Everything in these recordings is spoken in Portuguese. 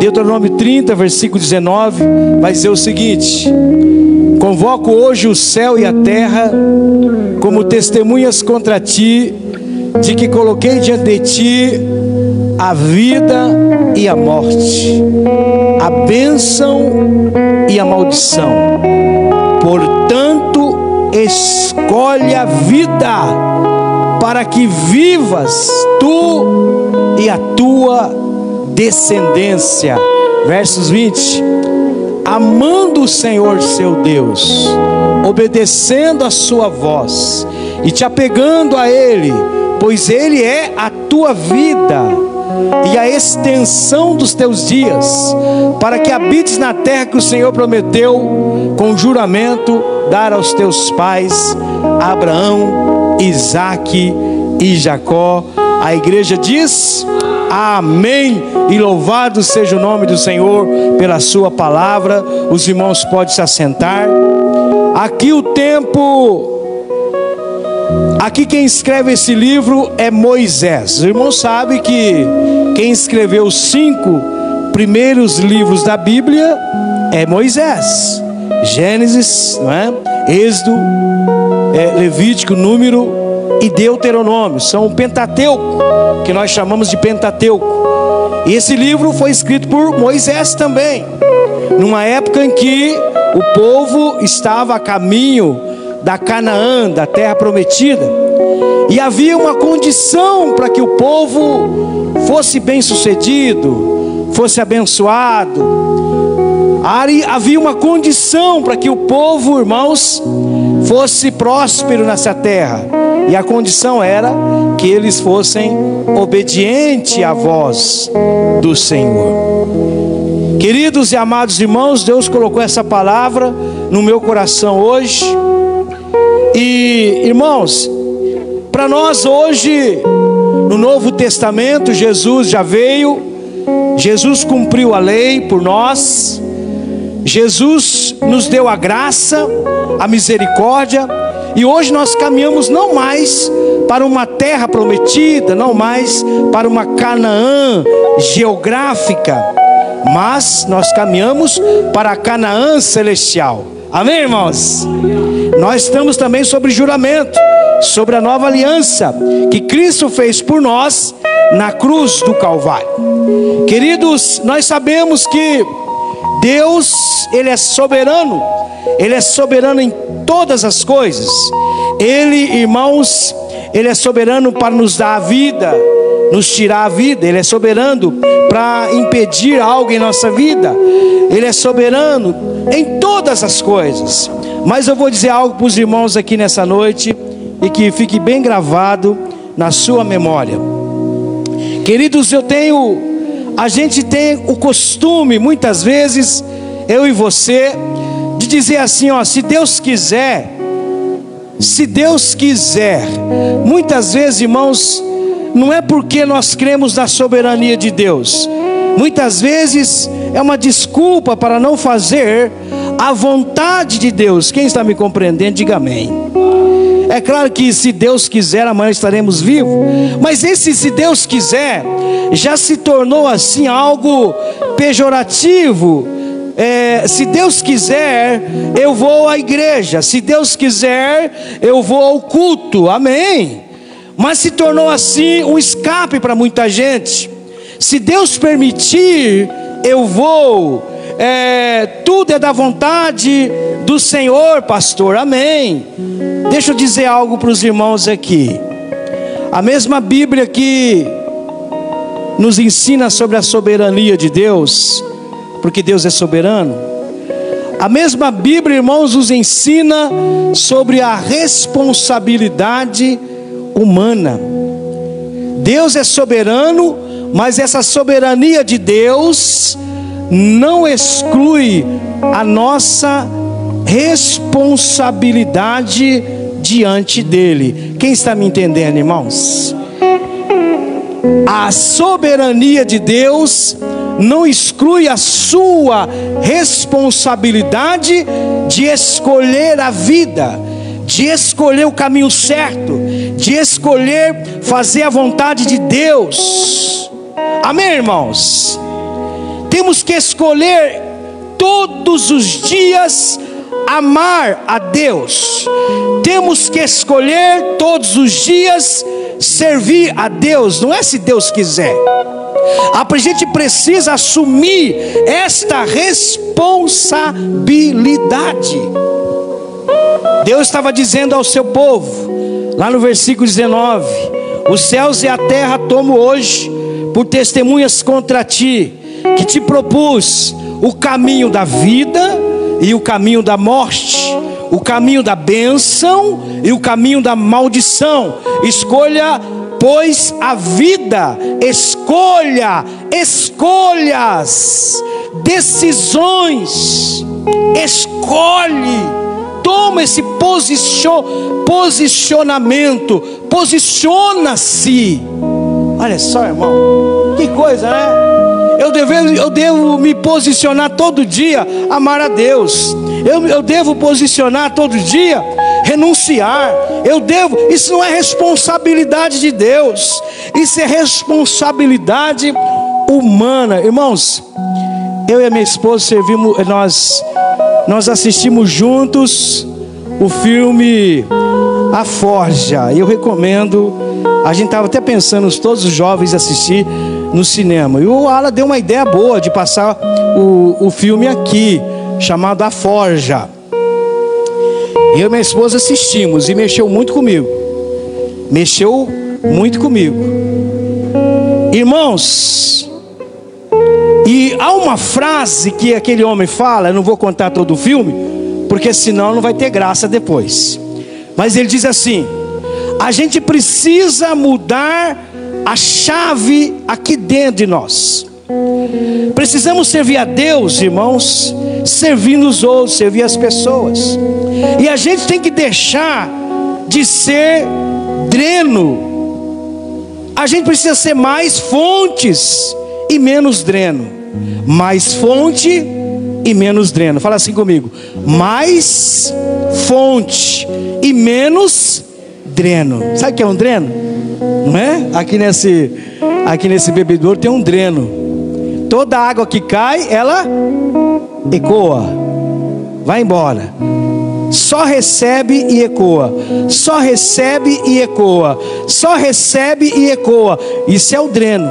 Deuteronômio 30, versículo 19, vai dizer o seguinte: convoco hoje o céu e a terra como testemunhas contra ti, de que coloquei diante de ti a vida e a morte, a bênção e a maldição. Portanto, escolhe a vida, para que vivas tu e a tua descendência. Versos 20: amando o Senhor seu Deus, obedecendo a sua voz e te apegando a Ele, pois Ele é a tua vida e a extensão dos teus dias, para que habites na terra que o Senhor prometeu com juramento dar aos teus pais, Abraão, Isaque e Jacó. A igreja diz amém, e louvado seja o nome do Senhor pela sua palavra. Os irmãos podem se assentar. Aqui o tempo, aqui quem escreve esse livro é Moisés. Os irmãos sabem que quem escreveu os 5 primeiros livros da Bíblia é Moisés: Gênesis, não é? Êxodo, Levítico, Número e Deuteronômio. São o Pentateuco, que nós chamamos de Pentateuco. E esse livro foi escrito por Moisés também, numa época em que o povo estava a caminho da Canaã, da terra prometida, e havia uma condição para que o povo fosse bem sucedido, fosse abençoado. Havia uma condição para que o povo, irmãos, fosse próspero nessa terra, e a condição era que eles fossem obedientes à voz do Senhor. Queridos e amados irmãos, Deus colocou essa palavra no meu coração hoje. E irmãos, para nós hoje, no Novo Testamento, Jesus já veio, Jesus cumpriu a lei por nós, Jesus nos deu a graça, a misericórdia, e hoje nós caminhamos não mais para uma terra prometida, não mais para uma Canaã geográfica, mas nós caminhamos para a Canaã celestial. Amém, irmãos? Nós estamos também sobre juramento, sobre a nova aliança que Cristo fez por nós na cruz do Calvário. Queridos, nós sabemos que Deus, Ele é soberano. Ele é soberano em todas as coisas. Ele, irmãos, Ele é soberano para nos dar a vida, nos tirar a vida. Ele é soberano para impedir algo em nossa vida. Ele é soberano em todas as coisas. Mas eu vou dizer algo para os irmãos aqui nessa noite, e que fique bem gravado na sua memória. Queridos, a gente tem o costume, muitas vezes, eu e você, de dizer assim, ó, se Deus quiser, muitas vezes, irmãos, não é porque nós cremos na soberania de Deus, muitas vezes é uma desculpa para não fazer a vontade de Deus. Quem está me compreendendo, diga amém. É claro que se Deus quiser, amanhã estaremos vivos, mas esse se Deus quiser já se tornou assim algo pejorativo. Se Deus quiser, eu vou à igreja, se Deus quiser, eu vou ao culto, amém? Mas se tornou assim um escape para muita gente. Se Deus permitir, eu vou. Tudo é da vontade do Senhor, pastor, amém? Deixa eu dizer algo para os irmãos aqui. A mesma Bíblia que nos ensina sobre a soberania de Deus, porque Deus é soberano, a mesma Bíblia, irmãos, nos ensina sobre a responsabilidade humana. Deus é soberano, mas essa soberania de Deus não exclui a nossa responsabilidade diante dele. Quem está me entendendo, irmãos? A soberania de Deus não exclui a sua responsabilidade de escolher a vida, de escolher o caminho certo, de escolher fazer a vontade de Deus. Amém, irmãos? temos que escolher todos os dias amar a Deus. Temos que escolher todos os dias servir a Deus. Não é se Deus quiser. A gente precisa assumir esta responsabilidade. Deus estava dizendo ao seu povo, lá no versículo 19: os céus e a terra tomo hoje por testemunhas contra ti, que te propus o caminho da vida e o caminho da morte, o caminho da bênção e o caminho da maldição. Escolha, pois, a vida. Escolha, escolhas, decisões. Escolhe, toma esse posicionamento, posiciona-se. Olha só, irmão, que coisa, né? Eu devo me posicionar todo dia, amar a Deus. Eu devo posicionar todo dia, renunciar. Isso não é responsabilidade de Deus, isso é responsabilidade humana. Irmãos, eu e a minha esposa nós assistimos juntos o filme A Forja. Eu recomendo. A gente estava até pensando, todos os jovens, assistir no cinema. E o Alan deu uma ideia boa de passar o filme aqui, chamado A Forja. Eu e minha esposa assistimos e mexeu muito comigo. Mexeu muito comigo. Irmãos, e há uma frase que aquele homem fala, eu não vou contar todo o filme, porque senão não vai ter graça depois. Mas ele diz assim: a gente precisa mudar a chave aqui dentro de nós. Precisamos servir a Deus, irmãos, servindo os outros, servir as pessoas. E a gente tem que deixar de ser dreno. A gente precisa ser mais fontes e menos dreno. Mais fonte e menos dreno. Fala assim comigo: mais fonte e menos dreno. Sabe o que é um dreno? Não é? Aqui nesse bebedouro tem um dreno. Toda água que cai, ela ecoa, vai embora. Só recebe e ecoa. Só recebe e ecoa. Só recebe e ecoa. Isso é o dreno.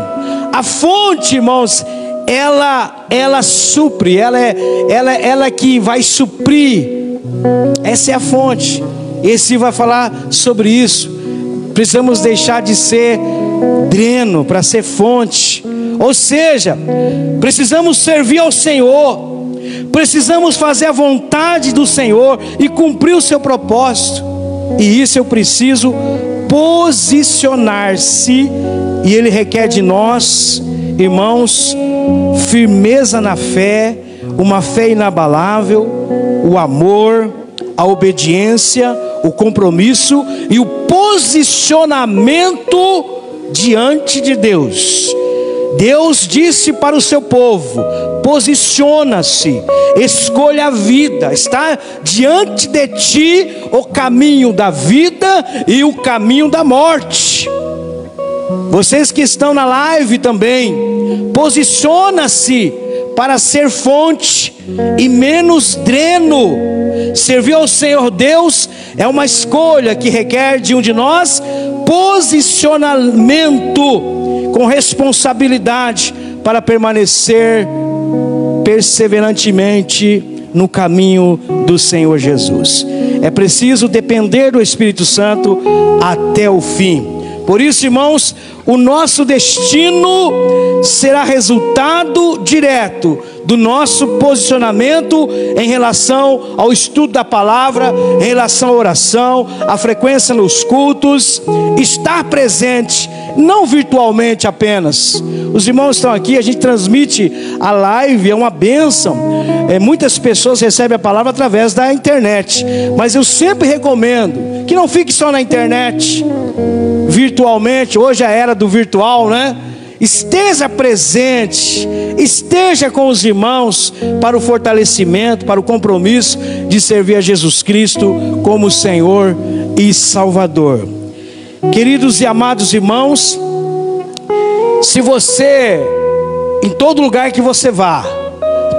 A fonte, irmãos, ela supre. Ela que vai suprir. Essa é a fonte. Esse vai falar sobre isso. Precisamos deixar de ser dreno para ser fonte. Ou seja, precisamos servir ao Senhor. Precisamos fazer a vontade do Senhor e cumprir o seu propósito. E isso eu preciso posicionar-se. E Ele requer de nós, irmãos, firmeza na fé, uma fé inabalável, o amor, a obediência, o compromisso e o posicionamento diante de Deus. Deus disse para o seu povo: posiciona-se, escolha a vida. Está diante de ti o caminho da vida e o caminho da morte. Vocês que estão na live também, posiciona-se para ser fonte e menos dreno. Servir ao Senhor Deus é uma escolha que requer de um de nós posicionamento, com responsabilidade para permanecer perseverantemente no caminho do Senhor Jesus. É preciso depender do Espírito Santo até o fim. Por isso, irmãos, o nosso destino será resultado direto do nosso posicionamento em relação ao estudo da palavra, em relação à oração, à frequência nos cultos, estar presente, não virtualmente apenas. Os irmãos estão aqui, a gente transmite a live, é uma bênção. Muitas pessoas recebem a palavra através da internet, mas eu sempre recomendo que não fique só na internet, virtualmente. Hoje é a era do virtual, né? Esteja presente, esteja com os irmãos para o fortalecimento, para o compromisso de servir a Jesus Cristo como Senhor e Salvador. Queridos e amados irmãos, se você em todo lugar que você vá,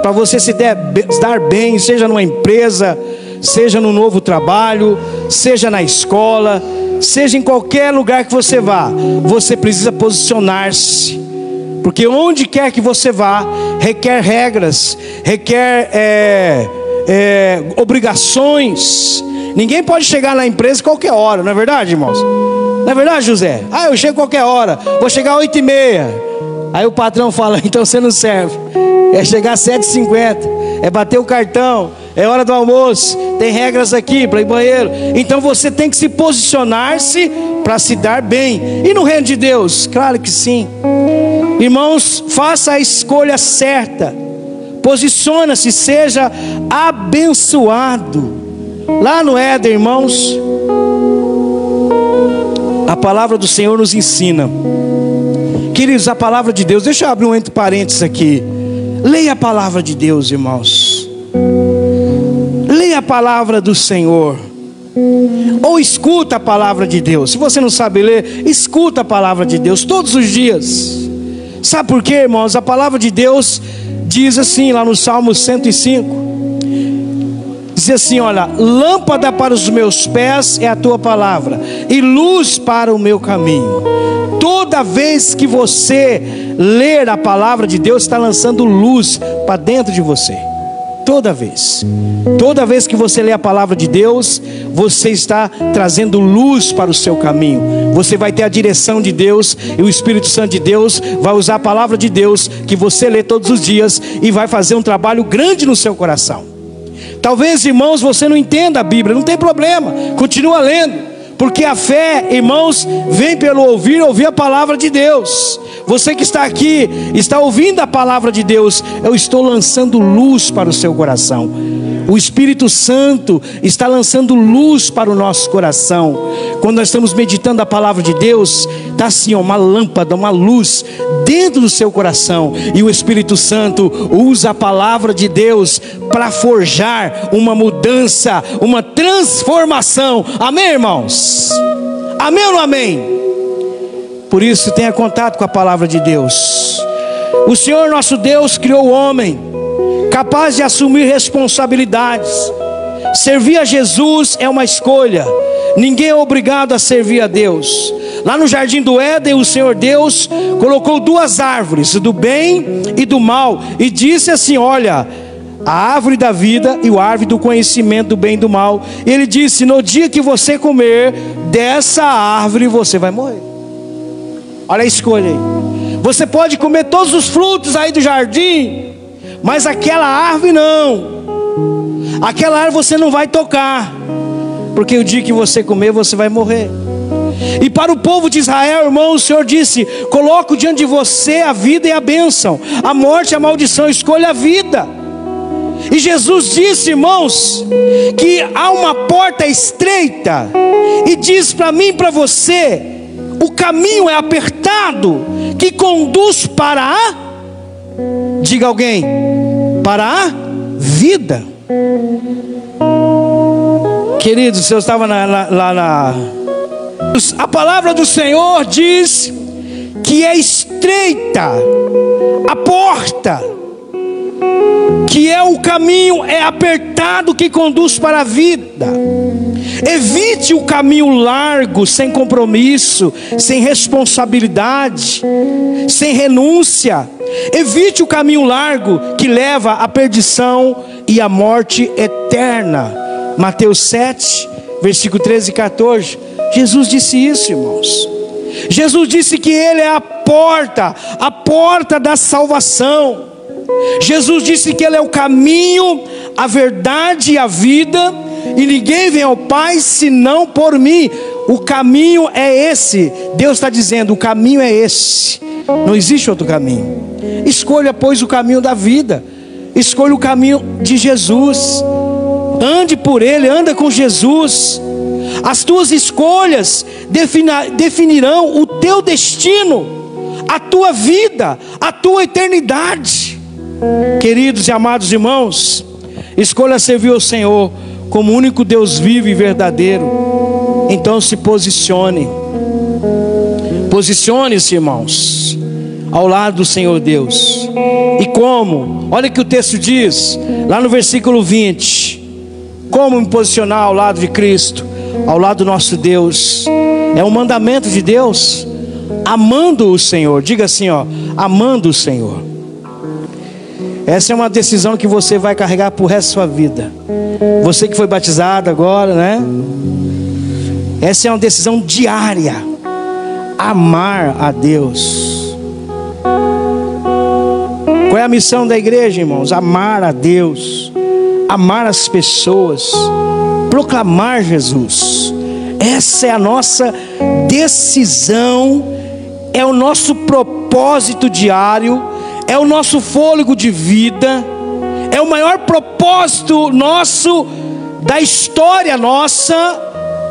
para você se dar bem, seja numa empresa, seja no novo trabalho, seja na escola, seja em qualquer lugar que você vá, você precisa posicionar-se, porque onde quer que você vá, requer regras, requer obrigações. Ninguém pode chegar na empresa qualquer hora, não é verdade, irmãos? Não é verdade, José? Eu chego qualquer hora, vou chegar às 8h30. Aí o patrão fala, então você não serve. É chegar às 7h50, é bater o cartão, é hora do almoço, tem regras aqui para ir ao banheiro. Então você tem que se posicionar-se para se dar bem. E no reino de Deus? Claro que sim. Irmãos, faça a escolha certa, posiciona-se, seja abençoado. Lá no Éden, irmãos, a palavra do Senhor nos ensina, queridos, a palavra de Deus, deixa eu abrir um entre parênteses aqui. Leia a palavra de Deus, irmãos. Leia a palavra do Senhor, ou escuta a palavra de Deus. Se você não sabe ler, escuta a palavra de Deus todos os dias. Sabe por quê, irmãos? A palavra de Deus diz assim, lá no Salmo 105, diz assim, olha: lâmpada para os meus pés é a tua palavra, e luz para o meu caminho. Toda vez que você ler a palavra de Deus, está lançando luz para dentro de você. Toda vez que você lê a palavra de Deus, você está trazendo luz para o seu caminho. Você vai ter a direção de Deus, e o Espírito Santo de Deus vai usar a palavra de Deus que você lê todos os dias, e vai fazer um trabalho grande no seu coração. Talvez, irmãos, você não entenda a Bíblia, não tem problema, continua lendo, porque a fé, irmãos, vem pelo ouvir a palavra de Deus. Você que está aqui, está ouvindo a palavra de Deus, eu estou lançando luz para o seu coração. O Espírito Santo está lançando luz para o nosso coração. Quando nós estamos meditando a palavra de Deus, está assim, uma lâmpada, uma luz dentro do seu coração. E o Espírito Santo usa a palavra de Deus para forjar uma mudança, uma transformação. Amém, irmãos? Amém ou não amém? Por isso, tenha contato com a palavra de Deus. O Senhor nosso Deus criou o homem capaz de assumir responsabilidades. Servir a Jesus é uma escolha. Ninguém é obrigado a servir a Deus. Lá no jardim do Éden, o Senhor Deus colocou duas árvores, do bem e do mal, e disse assim, olha, a árvore da vida e a árvore do conhecimento do bem e do mal. E ele disse, no dia que você comer dessa árvore, você vai morrer. Olha a escolha aí. Você pode comer todos os frutos aí do jardim, mas aquela árvore não. Aquela árvore você não vai tocar, porque o dia que você comer, você vai morrer. E para o povo de Israel, irmão, o Senhor disse, coloco diante de você a vida e a bênção, a morte e a maldição, escolha a vida. E Jesus disse, irmãos, que há uma porta estreita, e diz para mim e para você, o caminho é apertado, que conduz para a, diga alguém, para a vida. Queridos, eu estava lá na... A palavra do Senhor diz que é estreita a porta, que é o caminho, é apertado, que conduz para a vida. Evite o caminho largo, sem compromisso, sem responsabilidade, sem renúncia. Evite o caminho largo que leva à perdição e à morte eterna. Mateus 7, versículo 13 e 14. Jesus disse isso, irmãos. Jesus disse que Ele é a porta da salvação. Jesus disse que Ele é o caminho, a verdade e a vida, e ninguém vem ao Pai senão por mim. O caminho é esse. Deus está dizendo, o caminho é esse, não existe outro caminho. Escolha, pois, o caminho da vida. Escolha o caminho de Jesus. Ande por Ele, anda com Jesus. As tuas escolhas definirão o teu destino, a tua vida, a tua eternidade. Queridos e amados irmãos, escolha servir ao Senhor como o único Deus vivo e verdadeiro. Então se posicione. Posicione-se, irmãos, ao lado do Senhor Deus. E como? Olha o que o texto diz, lá no versículo 20. Como me posicionar ao lado de Cristo, ao lado do nosso Deus? É um mandamento de Deus, amando o Senhor. Diga assim, ó, amando o Senhor. Essa é uma decisão que você vai carregar pro resto da sua vida. Você que foi batizado agora, né? Essa é uma decisão diária. Amar a Deus. Qual é a missão da igreja, irmãos? Amar a Deus, amar as pessoas, proclamar Jesus. Essa é a nossa decisão, é o nosso propósito diário, é o nosso fôlego de vida, é o maior propósito nosso, da história nossa,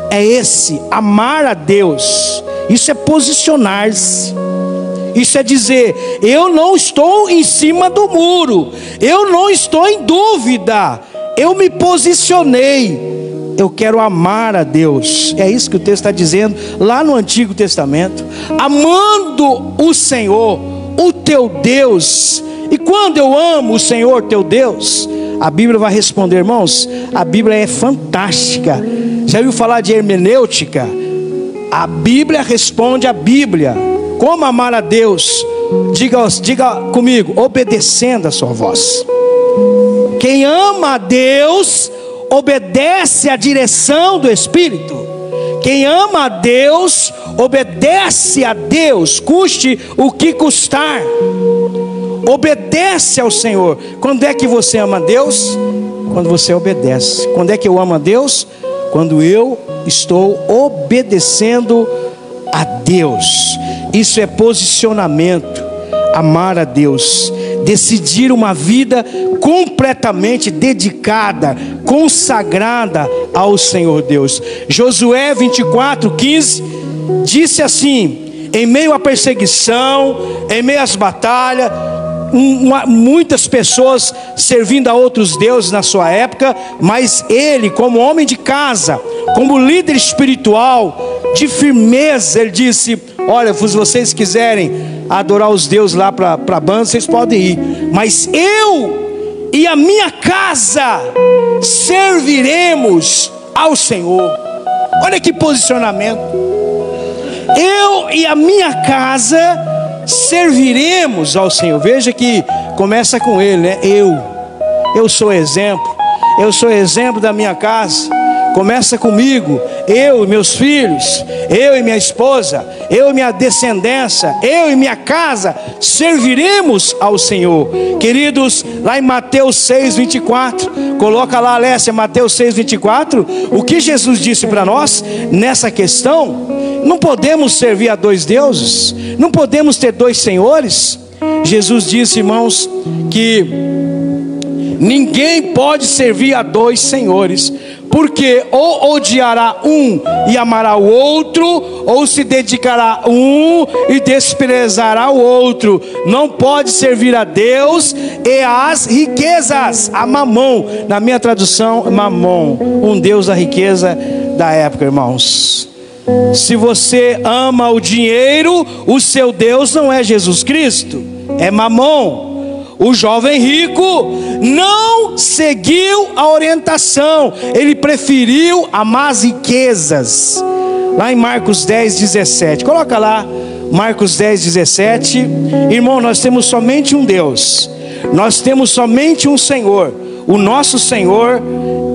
é esse, amar a Deus. Isso é posicionar-se. Isso é dizer, eu não estou em cima do muro, eu não estou em dúvida, eu me posicionei, eu quero amar a Deus. É isso que o texto está dizendo lá no Antigo Testamento, amando o Senhor, o teu Deus. E quando eu amo o Senhor teu Deus, a Bíblia vai responder, irmãos, a Bíblia é fantástica. Já ouviu falar de hermenêutica? A Bíblia responde a Bíblia. Como amar a Deus? Diga comigo, obedecendo a sua voz. Quem ama a Deus, obedece à direção do Espírito. Quem ama a Deus, obedece a Deus, custe o que custar. Obedece ao Senhor. Quando é que você ama a Deus? Quando você obedece. Quando é que eu amo a Deus? Quando eu estou obedecendo a Deus. Isso é posicionamento. Amar a Deus, decidir uma vida completamente dedicada, consagrada ao Senhor Deus. Josué 24:15 disse assim: em meio à perseguição, em meio às batalhas, muitas pessoas servindo a outros deuses na sua época, mas ele, como homem de casa, como líder espiritual, de firmeza, ele disse: olha, se vocês quiserem adorar os deuses lá para a banda, vocês podem ir, mas eu e a minha casa serviremos ao Senhor. Olha que posicionamento. Eu e a minha casa serviremos ao Senhor. Veja que começa com ele, né? Eu sou exemplo. Eu sou exemplo da minha casa. Começa comigo, eu e meus filhos, eu e minha esposa, eu e minha descendência, eu e minha casa serviremos ao Senhor. Queridos, lá em Mateus 6:24, coloca lá, Alessia, Mateus 6:24, o que Jesus disse para nós nessa questão. Não podemos servir a dois deuses, não podemos ter dois senhores. Jesus disse, irmãos, que ninguém pode servir a dois senhores, porque ou odiará um e amará o outro, ou se dedicará a um e desprezará o outro. Não pode servir a Deus e às riquezas, a mamon, na minha tradução, mamon, um deus da riqueza da época, irmãos. Se você ama o dinheiro, o seu Deus não é Jesus Cristo, é mamon. O jovem rico não seguiu a orientação, ele preferiu amar as riquezas. Lá em Marcos 10:17, coloca lá, Marcos 10:17. Irmão, nós temos somente um Deus, nós temos somente um Senhor. O nosso Senhor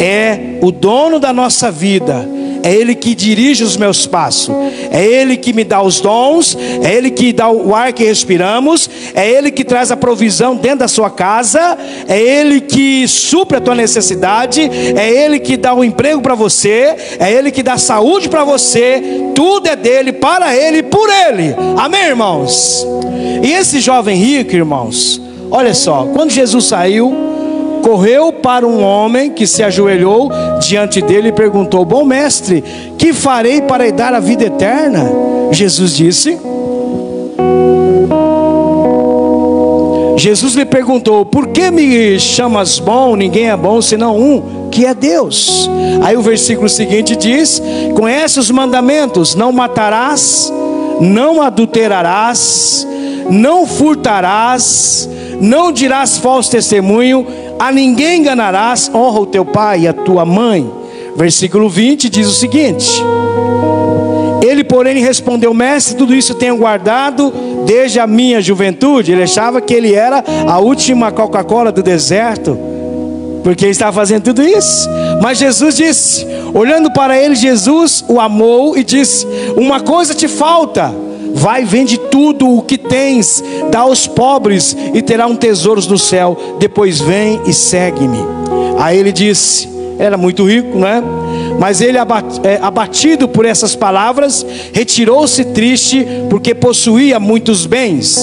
é o dono da nossa vida, é Ele que dirige os meus passos, é Ele que me dá os dons, é Ele que dá o ar que respiramos, é Ele que traz a provisão dentro da sua casa, é Ele que supre a tua necessidade, é Ele que dá o emprego para você, é Ele que dá saúde para você. Tudo é dele, para Ele e por Ele. Amém, irmãos? E esse jovem rico, irmãos, olha só, quando Jesus saiu, correu para um homem que se ajoelhou diante dele e perguntou: bom mestre, que farei para herdar a vida eterna? Jesus lhe perguntou: por que me chamas bom? Ninguém é bom senão um, que é Deus. Aí o versículo seguinte diz: conhece os mandamentos: não matarás, não adulterarás, não furtarás, não dirás falso testemunho, a ninguém enganarás, honra o teu pai e a tua mãe. Versículo 20 diz o seguinte: ele, porém, respondeu: mestre, tudo isso tenho guardado desde a minha juventude. Ele achava que ele era a última Coca-Cola do deserto, porque ele estava fazendo tudo isso. Mas Jesus disse, olhando para ele, Jesus o amou e disse: uma coisa te falta, vai, vende tudo o que tens, dá aos pobres e terá um tesouro no céu, depois vem e segue-me. Aí ele disse, era muito rico, não é? Mas ele, abatido por essas palavras, retirou-se triste, porque possuía muitos bens.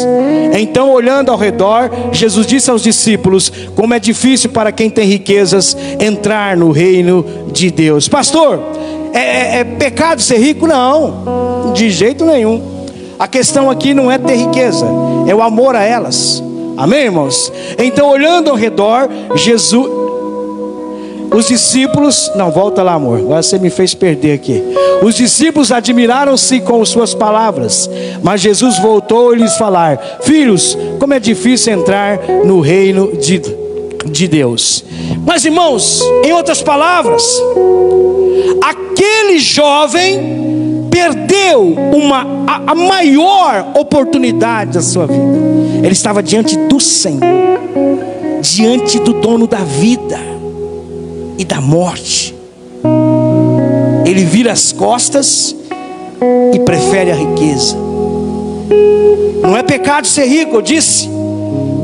Então, olhando ao redor, Jesus disse aos discípulos: como é difícil para quem tem riquezas entrar no reino de Deus. Pastor, é pecado ser rico? Não, de jeito nenhum. A questão aqui não é ter riqueza, é o amor a elas. Amém, irmãos? Então, olhando ao redor, os discípulos, não, volta lá, amor, agora você me fez perder aqui. Os discípulos admiraram-se com suas palavras, mas Jesus voltou a lhes falar: filhos, como é difícil entrar no reino de Deus. Mas, irmãos, em outras palavras, aquele jovem perdeu a maior oportunidade da sua vida. Ele estava diante do Senhor, diante do dono da vida e da morte. Ele vira as costas e prefere a riqueza. Não é pecado ser rico, eu disse,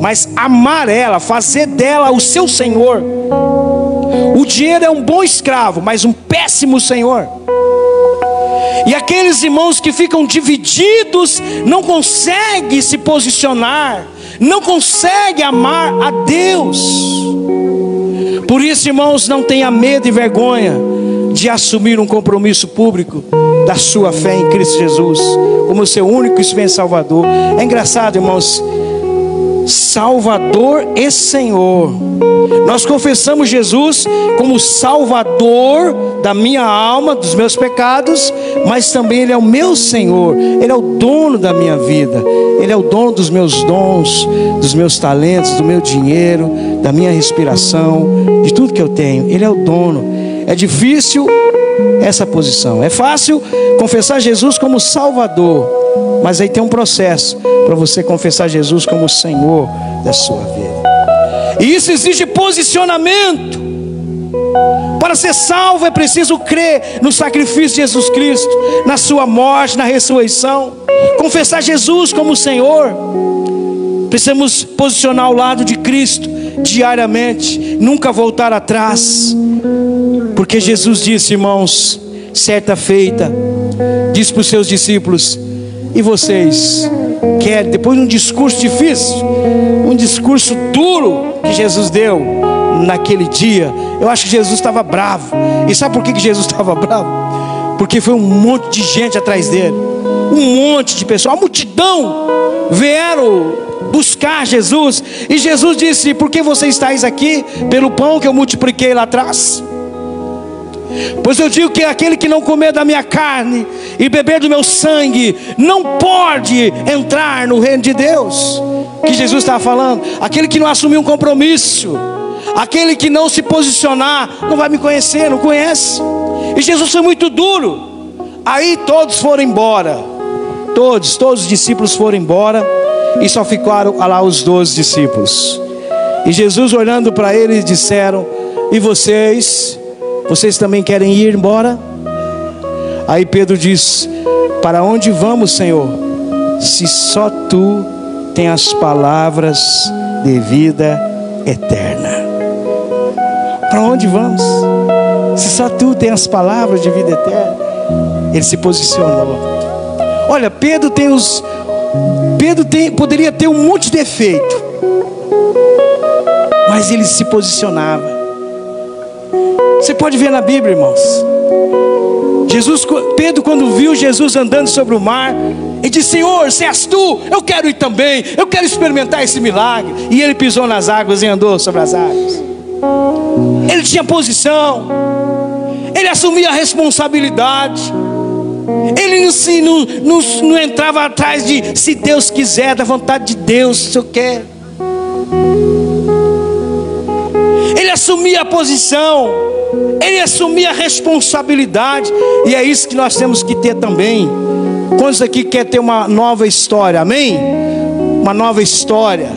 mas amar ela, fazer dela o seu senhor. O dinheiro é um bom escravo, mas um péssimo senhor. E aqueles irmãos que ficam divididos não conseguem se posicionar, não conseguem amar a Deus. Por isso, irmãos, não tenha medo e vergonha de assumir um compromisso público da sua fé em Cristo Jesus como seu único e suficiente Salvador. É engraçado, irmãos, Salvador e Senhor. Nós confessamos Jesus como Salvador da minha alma, dos meus pecados, mas também Ele é o meu Senhor. Ele é o dono da minha vida, Ele é o dono dos meus dons, dos meus talentos, do meu dinheiro, da minha respiração, de tudo que eu tenho. Ele é o dono. É difícil essa posição. É fácil confessar Jesus como Salvador, mas aí tem um processo para você confessar Jesus como Senhor da sua vida. E isso exige posicionamento. Para ser salvo é preciso crer no sacrifício de Jesus Cristo, na sua morte, na ressurreição. Confessar Jesus como Senhor. Precisamos posicionar ao lado de Cristo diariamente, nunca voltar atrás. Porque Jesus disse, irmãos, certa feita, disse para os seus discípulos: e vocês querem, depois de um discurso difícil, um discurso duro que Jesus deu naquele dia, eu acho que Jesus estava bravo. E sabe por que Jesus estava bravo? Porque foi um monte de gente atrás dele, um monte de pessoas, a multidão vieram buscar Jesus. E Jesus disse: por que vocês estáis aqui? Pelo pão que eu multipliquei lá atrás? Pois eu digo que aquele que não comer da minha carne e beber do meu sangue não pode entrar no reino de Deus. Que Jesus estava falando, aquele que não assumir um compromisso, aquele que não se posicionar, não vai me conhecer, não conhece. E Jesus foi muito duro. Aí todos foram embora, todos os discípulos foram embora, e só ficaram lá os 12 discípulos. E Jesus, olhando para eles, disseram: e vocês também querem ir embora? Aí Pedro diz: para onde vamos, Senhor, se só tu tens as palavras de vida eterna? Para onde vamos, se só tu tens as palavras de vida eterna? Ele se posicionou. Olha, Pedro poderia ter um monte de defeito, mas ele se posicionava. Você pode ver na Bíblia, irmãos, Pedro, quando viu Jesus andando sobre o mar, ele disse: Senhor, se és tu, eu quero ir também, eu quero experimentar esse milagre. E ele pisou nas águas e andou sobre as águas. Ele tinha posição, ele assumia a responsabilidade. Ele não entrava atrás de se Deus quiser, da vontade de Deus, se eu quero. Ele assumia a posição, ele assumia a responsabilidade. E é isso que nós temos que ter também. Quantos aqui quer ter uma nova história? Amém? Uma nova história,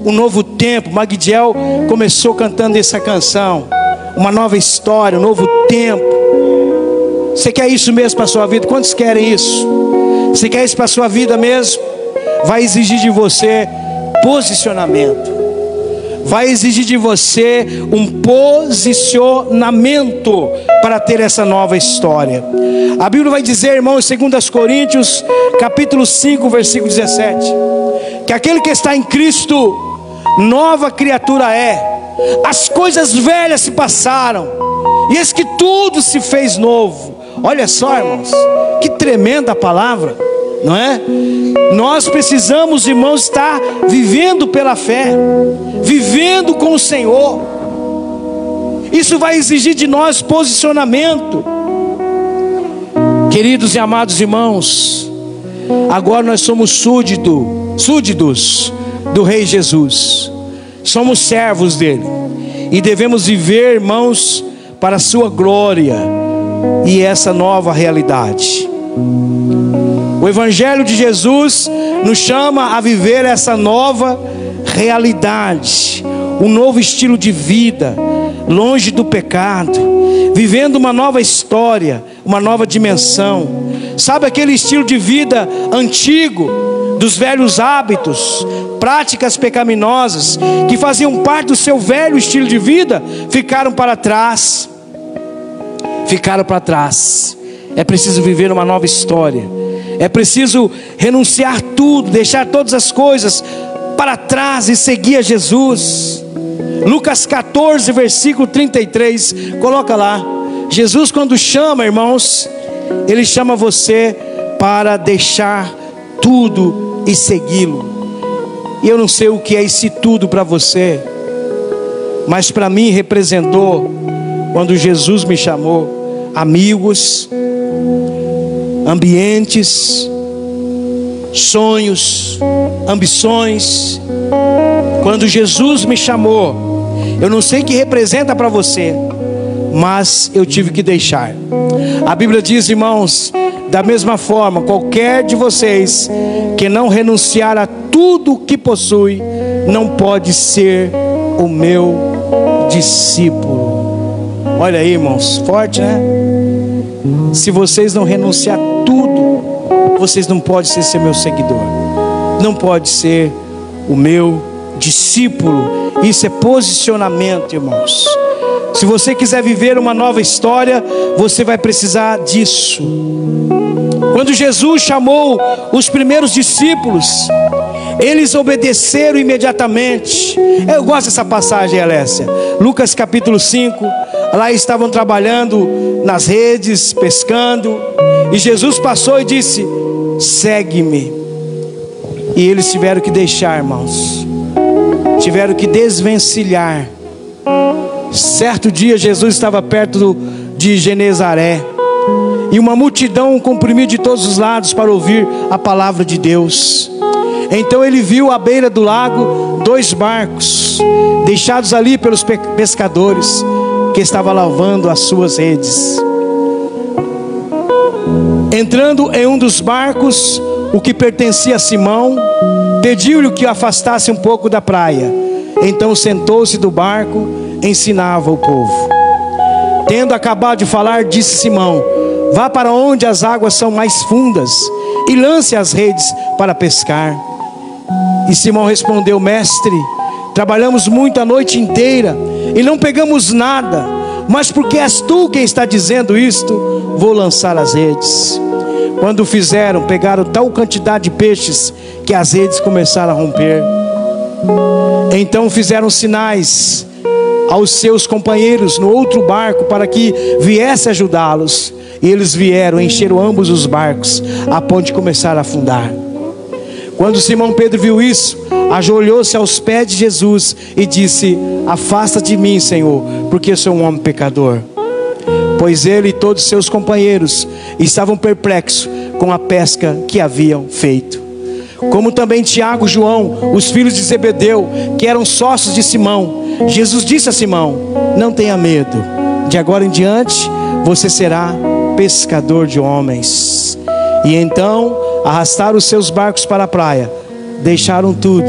um novo tempo. Magdiel começou cantando essa canção. Uma nova história, um novo tempo. Você quer isso mesmo para a sua vida? Quantos querem isso? Você quer isso para a sua vida mesmo? Vai exigir de você posicionamento. Vai exigir de você um posicionamento para ter essa nova história. A Bíblia vai dizer, irmãos, em 2 Coríntios, capítulo 5, versículo 17, que aquele que está em Cristo, nova criatura é. As coisas velhas se passaram, e eis que tudo se fez novo. Olha só, irmãos, que tremenda palavra, não é? Nós precisamos, irmãos, estar vivendo pela fé, vivendo com o Senhor. Isso vai exigir de nós posicionamento. Queridos e amados irmãos, agora nós somos súditos do Rei Jesus. Somos servos dele e devemos viver, irmãos, para a sua glória e essa nova realidade. O Evangelho de Jesus nos chama a viver essa nova realidade, um novo estilo de vida, longe do pecado, vivendo uma nova história, uma nova dimensão. Sabe aquele estilo de vida antigo, dos velhos hábitos, práticas pecaminosas, que faziam parte do seu velho estilo de vida, ficaram para trás. Ficaram para trás. É preciso viver uma nova história. É preciso renunciar tudo, deixar todas as coisas para trás e seguir a Jesus. Lucas 14, versículo 33, coloca lá. Jesus, quando chama, irmãos, ele chama você para deixar tudo e segui-lo. E eu não sei o que é esse tudo para você, mas para mim representou, quando Jesus me chamou, amigos, ambientes, sonhos, ambições. Quando Jesus me chamou, eu não sei o que representa para você, mas eu tive que deixar. A Bíblia diz, irmãos, da mesma forma, qualquer de vocês que não renunciar a tudo o que possui, não pode ser o meu discípulo. Olha aí, irmãos, forte, né? Se vocês não renunciar a tudo, vocês não podem ser meu seguidor, não pode ser o meu discípulo. Isso é posicionamento, irmãos. Se você quiser viver uma nova história, você vai precisar disso. Quando Jesus chamou os primeiros discípulos, eles obedeceram imediatamente. Eu gosto dessa passagem, Alessia. Lucas capítulo 5. Lá estavam trabalhando nas redes, pescando, e Jesus passou e disse: segue-me. E eles tiveram que deixar, irmãos, tiveram que desvencilhar. Certo dia Jesus estava perto de Genezaré, e uma multidão comprimiu de todos os lados para ouvir a palavra de Deus. Então ele viu à beira do lago 2 barcos, deixados ali pelos pescadores, que estavam lavando as suas redes. Entrando em um dos barcos, o que pertencia a Simão, pediu-lhe que o afastasse um pouco da praia. Então sentou-se do barco, ensinava o povo. Tendo acabado de falar, disse Simão: vá para onde as águas são mais fundas e lance as redes para pescar. E Simão respondeu: mestre, trabalhamos muito a noite inteira e não pegamos nada, mas porque és tu quem está dizendo isto, vou lançar as redes. Quando fizeram, pegaram tal quantidade de peixes que as redes começaram a romper. Então fizeram sinais aos seus companheiros no outro barco para que viesse ajudá-los. E eles vieram, encheram ambos os barcos, a ponto de começar a afundar. Quando Simão Pedro viu isso, ajoelhou-se aos pés de Jesus e disse: afasta de mim, Senhor, porque eu sou um homem pecador. Pois ele e todos seus companheiros estavam perplexos com a pesca que haviam feito. como também Tiago e João, os filhos de Zebedeu, que eram sócios de Simão. Jesus disse a Simão: não tenha medo, de agora em diante você será pescador de homens. E então arrastaram os seus barcos para a praia, deixaram tudo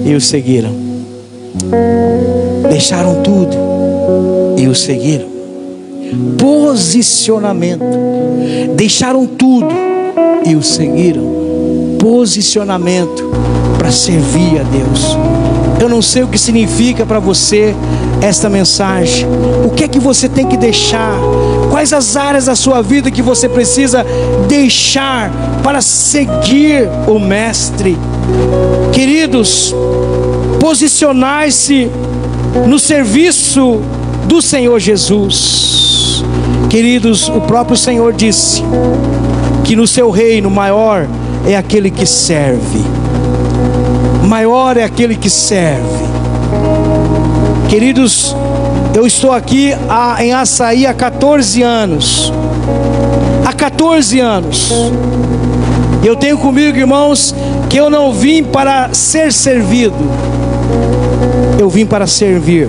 e o seguiram. Deixaram tudo e o seguiram. Posicionamento. Deixaram tudo e o seguiram. Posicionamento para servir a Deus. Eu não sei o que significa para você esta mensagem. O que é que você tem que deixar? Quais as áreas da sua vida que você precisa deixar para seguir o Mestre? Queridos, posicionar-se no serviço do Senhor Jesus. Queridos, o próprio Senhor disse que no seu reino maior é aquele que serve. Maior é aquele que serve. Queridos, eu estou aqui em Açaí há 14 anos. Há 14 anos. Eu tenho comigo, irmãos, que eu não vim para ser servido. Eu vim para servir.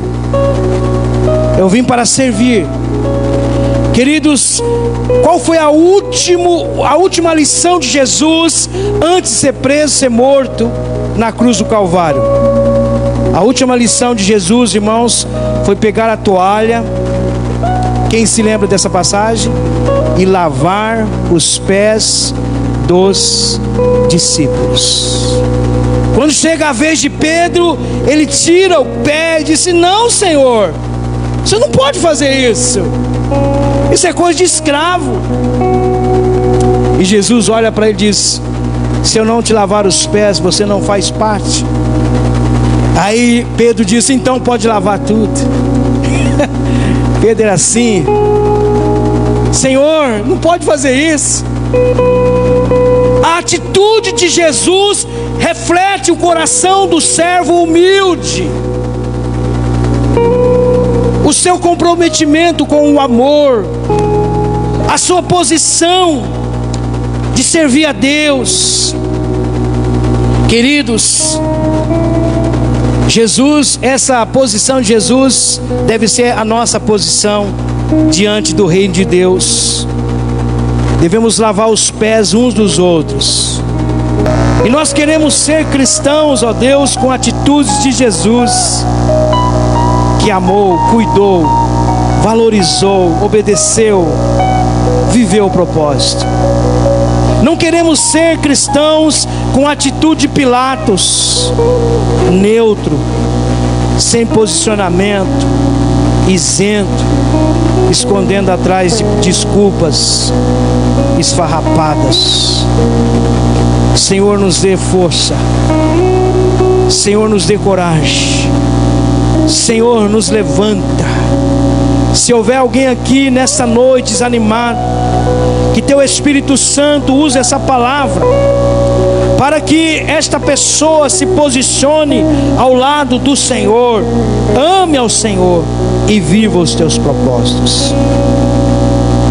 Eu vim para servir. Queridos, qual foi a última lição de Jesus antes de ser preso, ser morto na cruz do Calvário? A última lição de Jesus, irmãos, foi pegar a toalha. Quem se lembra dessa passagem? E lavar os pés dos discípulos. Quando chega a vez de Pedro, ele tira o pé e disse: não, Senhor, você não pode fazer isso. Isso é coisa de escravo. E Jesus olha para ele e diz: se eu não te lavar os pés, você não faz parte. Aí Pedro disse: então pode lavar tudo. Pedro era assim: Senhor, não pode fazer isso. A atitude de Jesus reflete o coração do servo humilde, o seu comprometimento com o amor, a sua posição de servir a Deus. Queridos, Jesus, essa posição de Jesus deve ser a nossa posição diante do reino de Deus. Devemos lavar os pés uns dos outros. E nós queremos ser cristãos, ó Deus, com atitudes de Jesus, que amou, cuidou, valorizou, obedeceu, viveu o propósito. Não queremos ser cristãos com atitude de Pilatos, neutro, sem posicionamento, isento, escondendo atrás de desculpas esfarrapadas. Senhor, nos dê força. Senhor, nos dê coragem. Senhor, nos levanta. Se houver alguém aqui nessa noite desanimado, que teu Espírito Santo use essa palavra para que esta pessoa se posicione ao lado do Senhor, ame ao Senhor e viva os teus propósitos.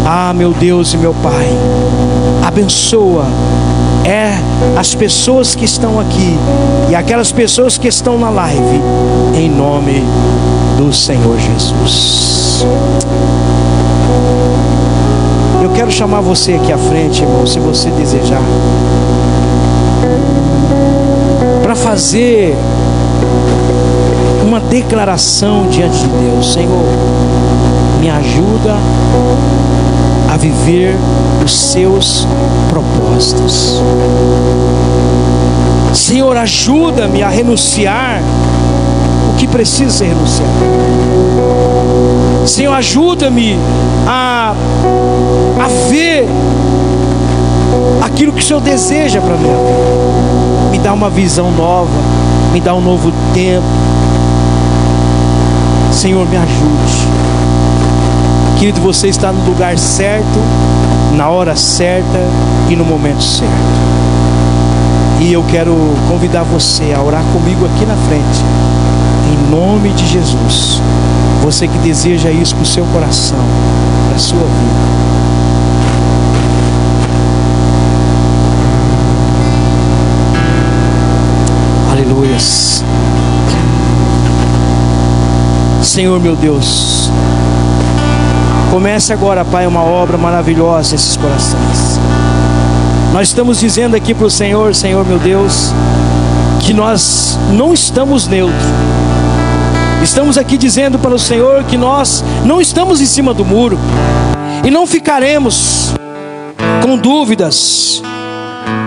Ah, meu Deus e meu Pai, abençoa as pessoas que estão aqui e aquelas pessoas que estão na live, em nome do Senhor Jesus. Eu quero chamar você aqui à frente, irmão, se você desejar, para fazer uma declaração diante de Deus. Senhor, me ajuda a viver os seus propósitos. Senhor, ajuda-me a renunciar o que precisa ser renunciado. Senhor, ajuda-me a ver aquilo que o Senhor deseja para mim. Me dá uma visão nova, me dá um novo tempo. Senhor, me ajude. Querido, você está no lugar certo, na hora certa e no momento certo. E eu quero convidar você a orar comigo aqui na frente, em nome de Jesus. Você que deseja isso com o seu coração, para a sua vida. Senhor meu Deus, comece agora, Pai, uma obra maravilhosa nesses corações. Nós estamos dizendo aqui para o Senhor, Senhor meu Deus, que nós não estamos neutros. Estamos aqui dizendo para o Senhor que nós não estamos em cima do muro e não ficaremos com dúvidas,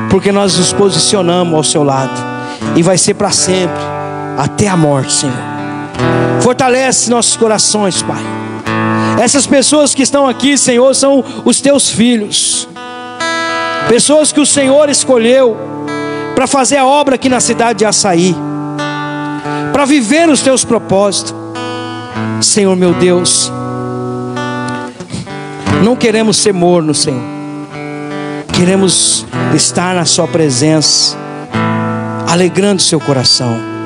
porque nós nos posicionamos ao seu lado e vai ser para sempre, até a morte, Senhor. Fortalece nossos corações, Pai. Essas pessoas que estão aqui, Senhor, são os teus filhos, pessoas que o Senhor escolheu para fazer a obra aqui na cidade de Açaí, para viver os teus propósitos. Senhor meu Deus, não queremos ser mornos, Senhor. Queremos estar na sua presença, alegrando o seu coração.